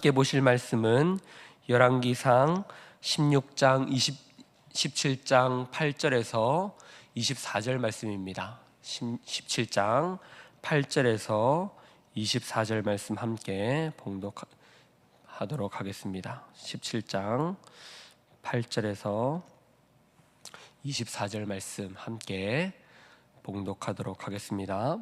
함께 보실 말씀은 열왕기상 16장 17장 8절에서 24절 말씀입니다. 17장 8절에서 24절 말씀 함께 봉독하도록 하겠습니다. 17장 8절에서 24절 말씀 함께 봉독하도록 하겠습니다.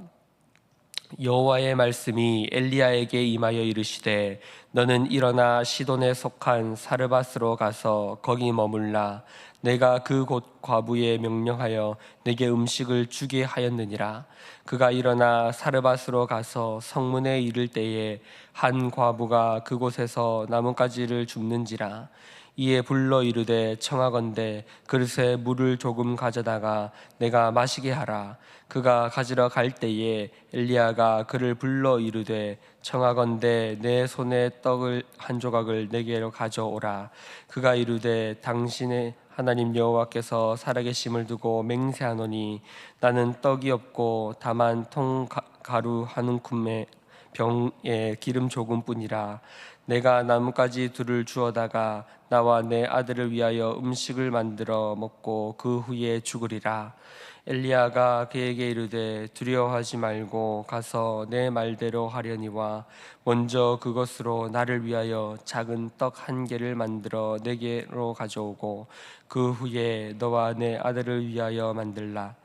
여호와의 말씀이 엘리야에게 임하여 이르시되 너는 일어나 시돈에 속한 사르밧으로 가서 거기 머물라. 내가 그곳 과부에 명령하여 내게 음식을 주게 하였느니라. 그가 일어나 사르밧으로 가서 성문에 이를 때에 한 과부가 그곳에서 나뭇가지를 줍는지라. 이에 불러 이르되 청하건대 그릇에 물을 조금 가져다가 내가 마시게 하라. 그가 가지러 갈 때에 엘리야가 그를 불러 이르되 청하건대 내 손에 떡을 한 조각을 내게로 가져오라. 그가 이르되 당신의 하나님 여호와께서 살아계심을 두고 맹세하노니 나는 떡이 없고 다만 통가루 한 움큼에 병에 기름 조금뿐이라. 내가 나뭇가지 둘을 주어다가 나와 내 아들을 위하여 음식을 만들어 먹고 그 후에 죽으리라. 엘리야가 그에게 이르되 두려워하지 말고 가서 내 말대로 하려니와 먼저 그것으로 나를 위하여 작은 떡 한 개를 만들어 내게로 가져오고 그 후에 너와 내 아들을 위하여 만들라.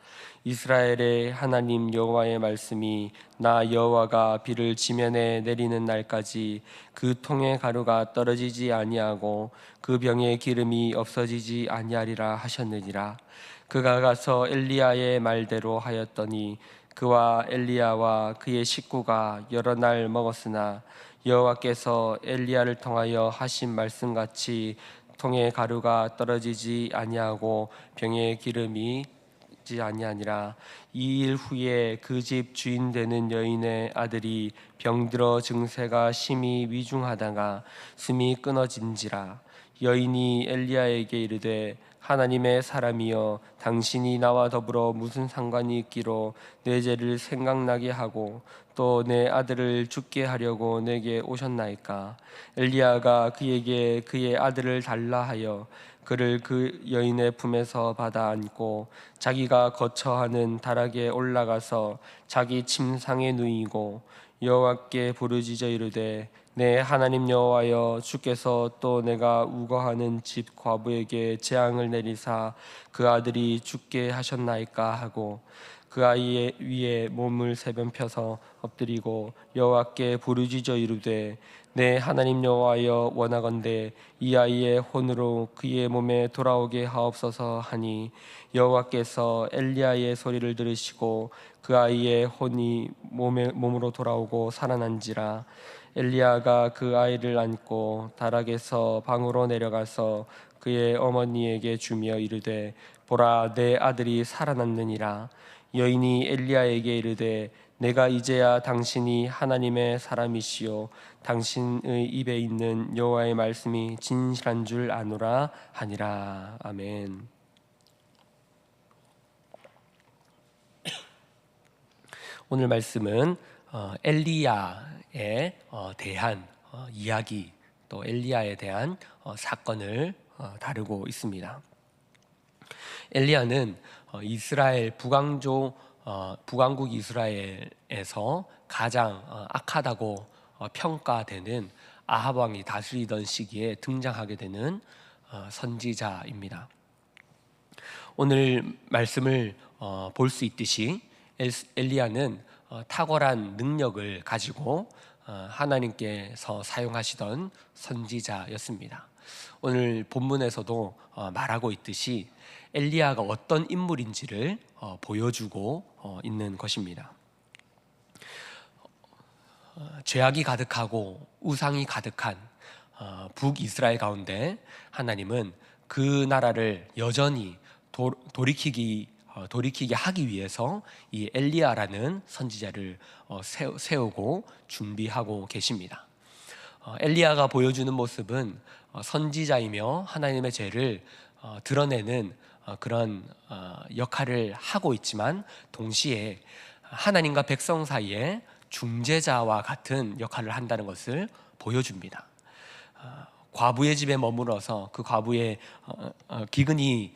이스라엘의 하나님 여호와의 말씀이 나 여호와가 비를 지면에 내리는 날까지 그 통의 가루가 떨어지지 아니하고 그 병의 기름이 없어지지 아니하리라 하셨느니라. 그가 가서 엘리야의 말대로 하였더니 그와 엘리야와 그의 식구가 여러 날 먹었으나 여호와께서 엘리야를 통하여 하신 말씀같이 통의 가루가 떨어지지 아니하고 병의 기름이 아니하니라. 2일 후에 그 집 주인 되는 여인의 아들이 병들어 증세가 심히 위중하다가 숨이 끊어진지라. 여인이 엘리야에게 이르되 하나님의 사람이여 당신이 나와 더불어 무슨 상관이 있기로 내 죄를 생각나게 하고 또 내 아들을 죽게 하려고 내게 오셨나이까. 엘리야가 그에게 그의 아들을 달라 하여 그를 그 여인의 품에서 받아 안고 자기가 거처하는 다락에 올라가서 자기 침상에 누이고 여호와께 부르짖어 이르되 내 하나님 여호와여 주께서 또 내가 우거하는 집 과부에게 재앙을 내리사 그 아들이 죽게 하셨나이까 하고 그 아이 위에 몸을 세 번 펴서 엎드리고 여호와께 부르짖어 이르되 내 하나님 여호와여 원하건대 이 아이의 혼으로 그의 몸에 돌아오게 하옵소서 하니 여호와께서 엘리야의 소리를 들으시고 그 아이의 혼이 몸으로 돌아오고 살아난지라. 엘리야가 그 아이를 안고 다락에서 방으로 내려가서 그의 어머니에게 주며 이르되 보라 내 아들이 살아났느니라. 여인이 엘리야에게 이르되 내가 이제야 당신이 하나님의 사람이시요 당신의 입에 있는 여호와의 말씀이 진실한 줄 아노라 하니라. 아멘. 오늘 말씀은 엘리야에 대한 이야기, 또 엘리야에 대한 사건을 다루고 있습니다. 엘리야는 이스라엘 북왕국 이스라엘에서 가장 악하다고 평가되는 아합 왕이 다스리던 시기에 등장하게 되는 선지자입니다. 오늘 말씀을 볼 수 있듯이 엘리야는 탁월한 능력을 가지고 하나님께서 사용하시던 선지자였습니다. 오늘 본문에서도 말하고 있듯이 엘리야가 어떤 인물인지를 보여주고 있는 것입니다. 죄악이 가득하고 우상이 가득한 북이스라엘 가운데 하나님은 그 나라를 여전히 돌이키게 하기 위해서 이 엘리야라는 선지자를 세우고 준비하고 계십니다. 엘리야가 보여주는 모습은 선지자이며 하나님의 죄를 드러내는 그런 역할을 하고 있지만 동시에 하나님과 백성 사이에 중재자와 같은 역할을 한다는 것을 보여줍니다. 과부의 집에 머물어서 그 과부의 기근이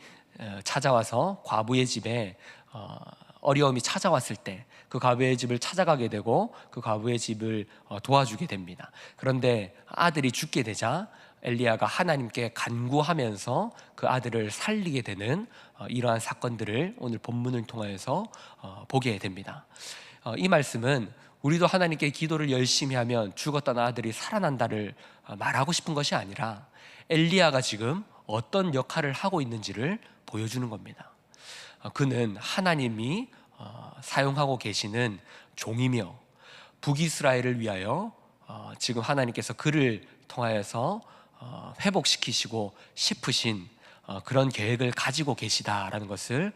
찾아와서 과부의 집에 어려움이 찾아왔을 때 그 과부의 집을 찾아가게 되고 그 과부의 집을 도와주게 됩니다. 그런데 아들이 죽게 되자 엘리야가 하나님께 간구하면서 그 아들을 살리게 되는 이러한 사건들을 오늘 본문을 통해서 보게 됩니다. 이 말씀은 우리도 하나님께 기도를 열심히 하면 죽었던 아들이 살아난다를 말하고 싶은 것이 아니라 엘리야가 지금 어떤 역할을 하고 있는지를 보여주는 겁니다. 그는 하나님이 사용하고 계시는 종이며 북이스라엘을 위하여 지금 하나님께서 그를 통하여서 회복시키시고 싶으신 그런 계획을 가지고 계시다라는 것을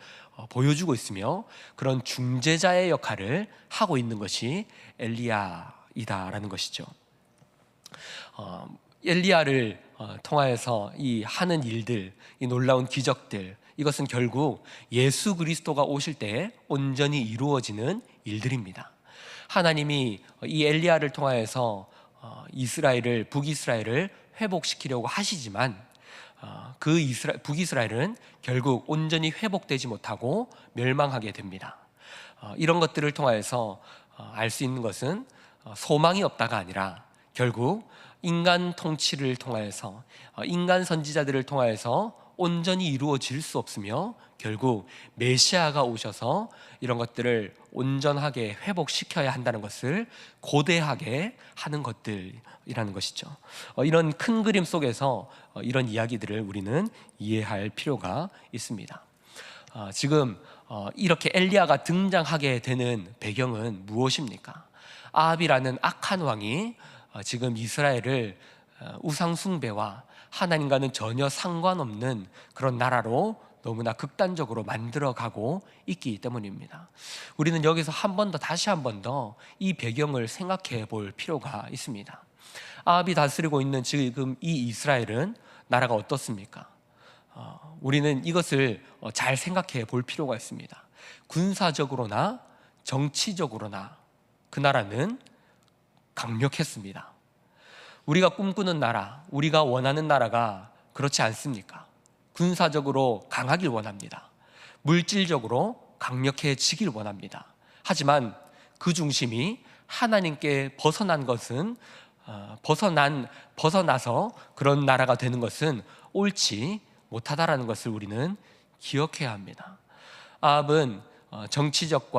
보여주고 있으며, 그런 중재자의 역할을 하고 있는 것이 엘리야이다라는 것이죠. 엘리야를 통하여서 이 하는 일들, 이 놀라운 기적들, 이것은 결국 예수 그리스도가 오실 때에 온전히 이루어지는 일들입니다. 하나님이 이 엘리야를 통하여서 북이스라엘을 회복시키려고 하시지만 그 북이스라엘은 결국 온전히 회복되지 못하고 멸망하게 됩니다. 이런 것들을 통하여서 알 수 있는 것은 소망이 없다가 아니라 결국 인간 통치를 통하여서, 인간 선지자들을 통하여서 온전히 이루어질 수 없으며 결국 메시아가 오셔서 이런 것들을 온전하게 회복시켜야 한다는 것을 고대하게 하는 것들이라는 것이죠. 이런 큰 그림 속에서 이런 이야기들을 우리는 이해할 필요가 있습니다. 지금 이렇게 엘리야가 등장하게 되는 배경은 무엇입니까? 아합이라는 악한 왕이 지금 이스라엘을 우상 숭배와 하나님과는 전혀 상관없는 그런 나라로 너무나 극단적으로 만들어가고 있기 때문입니다. 우리는 여기서 다시 한 번 더 이 배경을 생각해 볼 필요가 있습니다. 아합이 다스리고 있는 지금 이 이스라엘은 나라가 어떻습니까? 우리는 이것을 잘 생각해 볼 필요가 있습니다. 군사적으로나 정치적으로나 그 나라는 강력했습니다. 우리가 꿈꾸는 나라, 우리가 원하는 나라가 그렇지 않습니까? 군사적으로 강하길 원합니다. 물질적으로 강력해지길 원합니다. 하지만 그 중심이 하나님께 벗어나서 그런 나라가 되는 것은 옳지 못하다라는 것을 우리는 기억해야 합니다. 아합은 정치적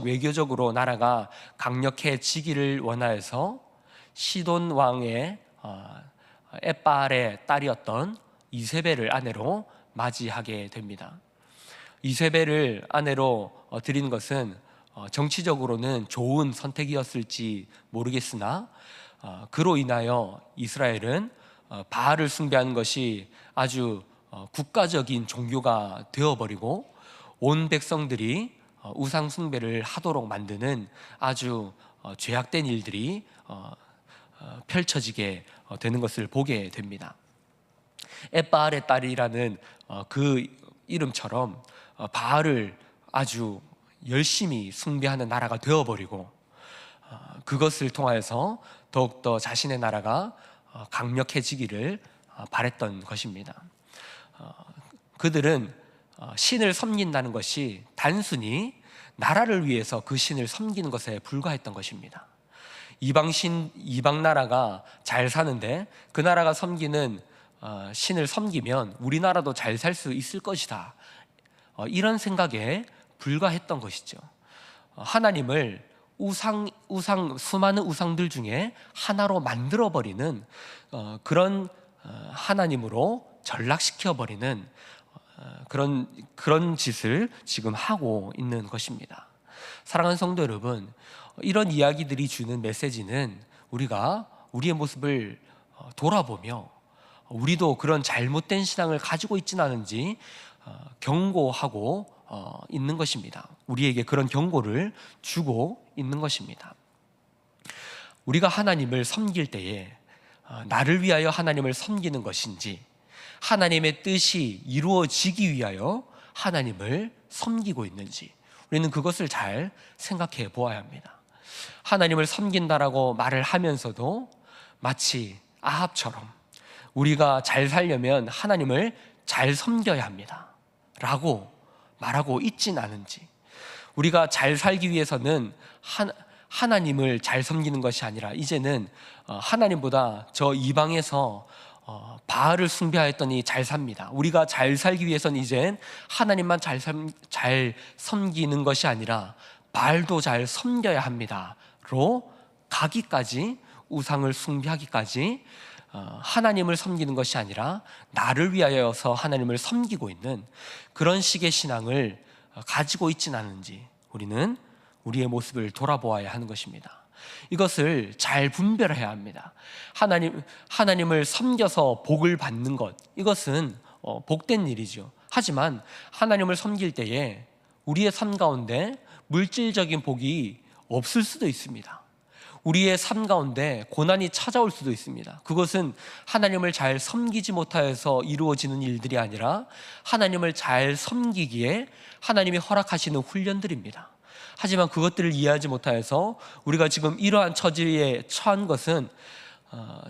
외교적으로 나라가 강력해지기를 원하여서 시돈 왕의 엣바알의 딸이었던 이세벨을 아내로 맞이하게 됩니다. 이세벨을 아내로 드린 것은 정치적으로는 좋은 선택이었을지 모르겠으나 그로 인하여 이스라엘은 바알을 숭배하는 것이 아주 국가적인 종교가 되어버리고 온 백성들이 우상 숭배를 하도록 만드는 아주 죄악된 일들이 펼쳐지게 되는 것을 보게 됩니다. 엣바알의 딸이라는 그 이름처럼 바알을 아주 열심히 숭배하는 나라가 되어버리고 그것을 통하여서 더욱더 자신의 나라가 강력해지기를 바랬던 것입니다. 그들은 신을 섬긴다는 것이 단순히 나라를 위해서 그 신을 섬기는 것에 불과했던 것입니다. 이방 나라가 잘 사는데 그 나라가 섬기는 신을 섬기면 우리나라도 잘 살 수 있을 것이다, 이런 생각에 불과했던 것이죠. 하나님을 수많은 우상들 중에 하나로 만들어버리는 그런 하나님으로 전락시켜버리는 그런 짓을 지금 하고 있는 것입니다. 사랑하는 성도 여러분, 이런 이야기들이 주는 메시지는 우리가 우리의 모습을 돌아보며 우리도 그런 잘못된 신앙을 가지고 있지는 않은지 경고하고 있는 것입니다. 우리에게 그런 경고를 주고 있는 것입니다. 우리가 하나님을 섬길 때에 나를 위하여 하나님을 섬기는 것인지 하나님의 뜻이 이루어지기 위하여 하나님을 섬기고 있는지 우리는 그것을 잘 생각해 보아야 합니다. 하나님을 섬긴다라고 말을 하면서도 마치 아합처럼 우리가 잘 살려면 하나님을 잘 섬겨야 합니다 라고 말하고 있진 않은지, 우리가 잘 살기 위해서는 하나님을 잘 섬기는 것이 아니라 이제는 하나님보다 저 이방에서 바알을 숭배하였더니 잘 삽니다. 우리가 잘 살기 위해서는 이젠 하나님만 잘 섬기는 것이 아니라 바알도 잘 섬겨야 합니다로 가기까지, 우상을 숭배하기까지, 하나님을 섬기는 것이 아니라 나를 위하여서 하나님을 섬기고 있는 그런 식의 신앙을 가지고 있지는 않은지 우리는 우리의 모습을 돌아보아야 하는 것입니다. 이것을 잘 분별해야 합니다. 하나님을 섬겨서 복을 받는 것, 이것은 복된 일이죠. 하지만 하나님을 섬길 때에 우리의 삶 가운데 물질적인 복이 없을 수도 있습니다. 우리의 삶 가운데 고난이 찾아올 수도 있습니다. 그것은 하나님을 잘 섬기지 못하여서 이루어지는 일들이 아니라 하나님을 잘 섬기기에 하나님이 허락하시는 훈련들입니다. 하지만 그것들을 이해하지 못하여서 우리가 지금 이러한 처지에 처한 것은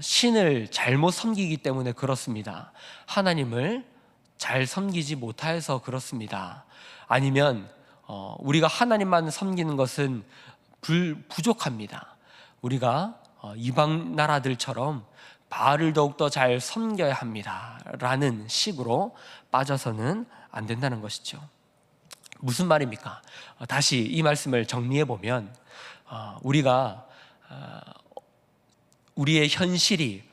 신을 잘못 섬기기 때문에 그렇습니다. 하나님을 잘 섬기지 못하여서 그렇습니다. 아니면 우리가 하나님만 섬기는 것은 부족합니다. 우리가 이방 나라들처럼 바알을 더욱더 잘 섬겨야 합니다 라는 식으로 빠져서는 안 된다는 것이죠. 무슨 말입니까? 다시 이 말씀을 정리해 보면 우리가 우리의 현실이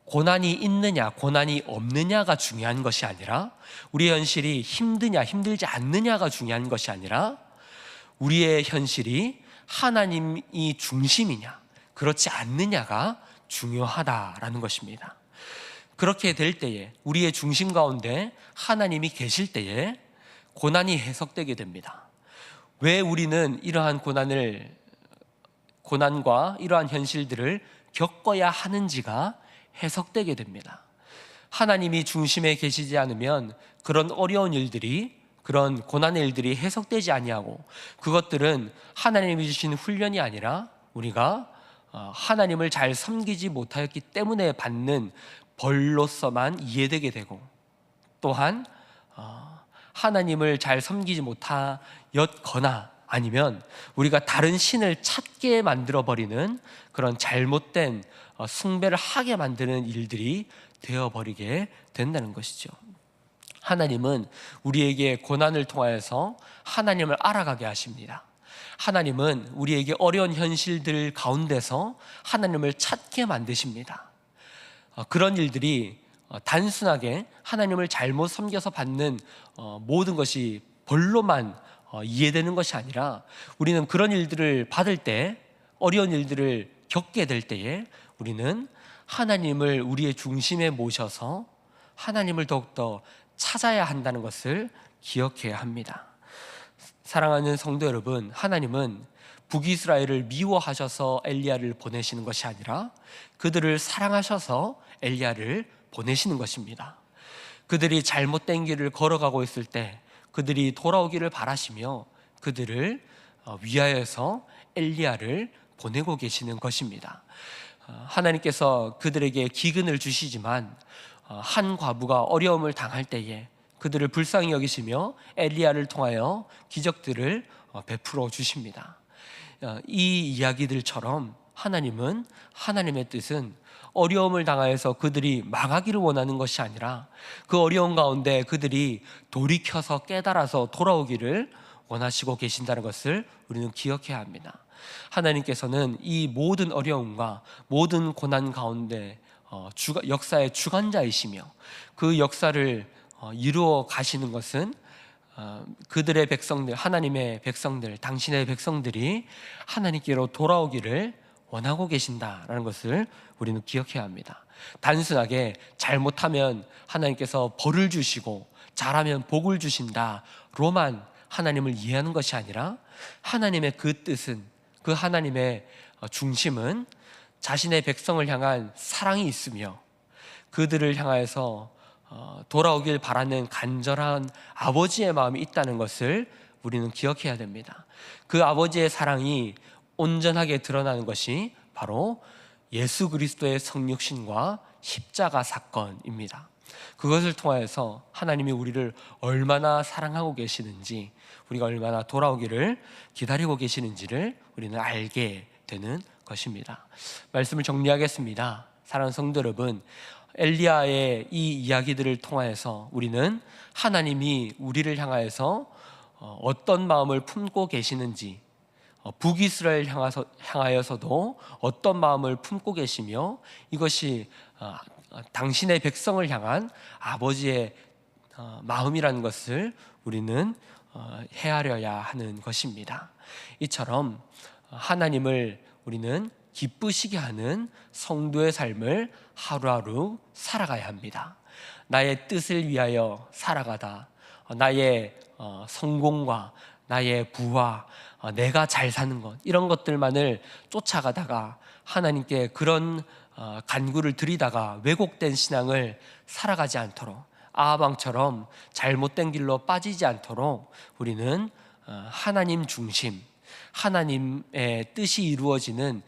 고난이 있느냐 고난이 없느냐가 중요한 것이 아니라, 우리의 현실이 힘드냐 힘들지 않느냐가 중요한 것이 아니라, 우리의 현실이 하나님이 중심이냐 그렇지 않느냐가 중요하다라는 것입니다. 그렇게 될 때에, 우리의 중심 가운데 하나님이 계실 때에 고난이 해석되게 됩니다. 왜 우리는 이러한 고난과 이러한 현실들을 겪어야 하는지가 해석되게 됩니다. 하나님이 중심에 계시지 않으면 그런 어려운 일들이, 그런 고난의 일들이 해석되지 아니하고, 그것들은 하나님이 주신 훈련이 아니라 우리가 하나님을 잘 섬기지 못하였기 때문에 받는 벌로서만 이해되게 되고, 또한 하나님을 잘 섬기지 못하였거나 아니면 우리가 다른 신을 찾게 만들어버리는 그런 잘못된 숭배를 하게 만드는 일들이 되어버리게 된다는 것이죠. 하나님은 우리에게 고난을 통하여서 하나님을 알아가게 하십니다. 하나님은 우리에게 어려운 현실들 가운데서 하나님을 찾게 만드십니다. 그런 일들이 단순하게 하나님을 잘못 섬겨서 받는 모든 것이 벌로만 이해되는 것이 아니라, 우리는 그런 일들을 받을 때, 어려운 일들을 겪게 될 때에 우리는 하나님을 우리의 중심에 모셔서 하나님을 더욱더 찾아야 한다는 것을 기억해야 합니다. 사랑하는 성도 여러분, 하나님은 북이스라엘을 미워하셔서 엘리야를 보내시는 것이 아니라 그들을 사랑하셔서 엘리야를 보내시는 것입니다. 그들이 잘못된 길을 걸어가고 있을 때 그들이 돌아오기를 바라시며 그들을 위하여서 엘리야를 보내고 계시는 것입니다. 하나님께서 그들에게 기근을 주시지만 한 과부가 어려움을 당할 때에 그들을 불쌍히 여기시며 엘리야를 통하여 기적들을 베풀어 주십니다. 이 이야기들처럼 하나님은, 하나님의 뜻은 어려움을 당하여서 그들이 망하기를 원하는 것이 아니라 그 어려움 가운데 그들이 돌이켜서 깨달아서 돌아오기를 원하시고 계신다는 것을 우리는 기억해야 합니다. 하나님께서는 이 모든 어려움과 모든 고난 가운데 역사의 주관자이시며 그 역사를 이루어 가시는 것은 그들의 백성들, 하나님의 백성들, 당신의 백성들이 하나님께로 돌아오기를 원하고 계신다라는 것을 우리는 기억해야 합니다. 단순하게 잘못하면 하나님께서 벌을 주시고 잘하면 복을 주신다로만 하나님을 이해하는 것이 아니라, 하나님의 그 뜻은, 그 하나님의 중심은 자신의 백성을 향한 사랑이 있으며 그들을 향하여서 돌아오길 바라는 간절한 아버지의 마음이 있다는 것을 우리는 기억해야 됩니다. 그 아버지의 사랑이 온전하게 드러나는 것이 바로 예수 그리스도의 성육신과 십자가 사건입니다. 그것을 통하여서 하나님이 우리를 얼마나 사랑하고 계시는지, 우리가 얼마나 돌아오기를 기다리고 계시는지를 우리는 알게 되는 것입니다. 말씀을 정리하겠습니다. 사랑하는 성도 여러분, 엘리야의 이 이야기들을 통하여서 우리는 하나님이 우리를 향하여서 어떤 마음을 품고 계시는지, 북이스라엘 향하여서도 어떤 마음을 품고 계시며, 이것이 당신의 백성을 향한 아버지의 마음이라는 것을 우리는 헤아려야 하는 것입니다. 이처럼 하나님을 우리는 기쁘시게 하는 성도의 삶을 하루하루 살아가야 합니다. 나의 뜻을 위하여 살아가다, 나의 성공과 나의 부와 내가 잘 사는 것, 이런 것들만을 쫓아가다가 하나님께 그런 간구를 드리다가 왜곡된 신앙을 살아가지 않도록, 아하방처럼 잘못된 길로 빠지지 않도록 우리는 하나님 중심, 하나님의 뜻이 이루어지는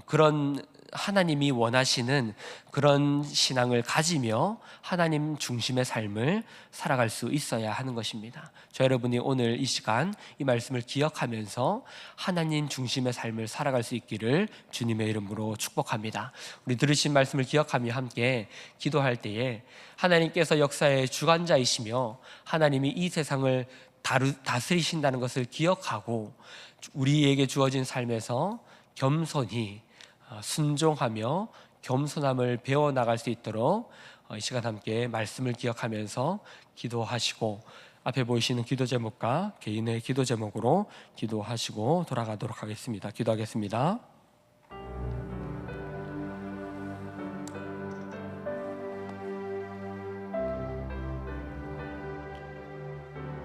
그런 하나님이 원하시는 그런 신앙을 가지며 하나님 중심의 삶을 살아갈 수 있어야 하는 것입니다. 저 여러분이 오늘 이 시간 이 말씀을 기억하면서 하나님 중심의 삶을 살아갈 수 있기를 주님의 이름으로 축복합니다. 우리 들으신 말씀을 기억하며 함께 기도할 때에 하나님께서 역사의 주관자이시며 하나님이 이 세상을 다스리신다는 것을 기억하고 우리에게 주어진 삶에서 겸손히 순종하며 겸손함을 배워나갈 수 있도록 이 시간 함께 말씀을 기억하면서 기도하시고, 앞에 보이시는 기도 제목과 개인의 기도 제목으로 기도하시고 돌아가도록 하겠습니다. 기도하겠습니다.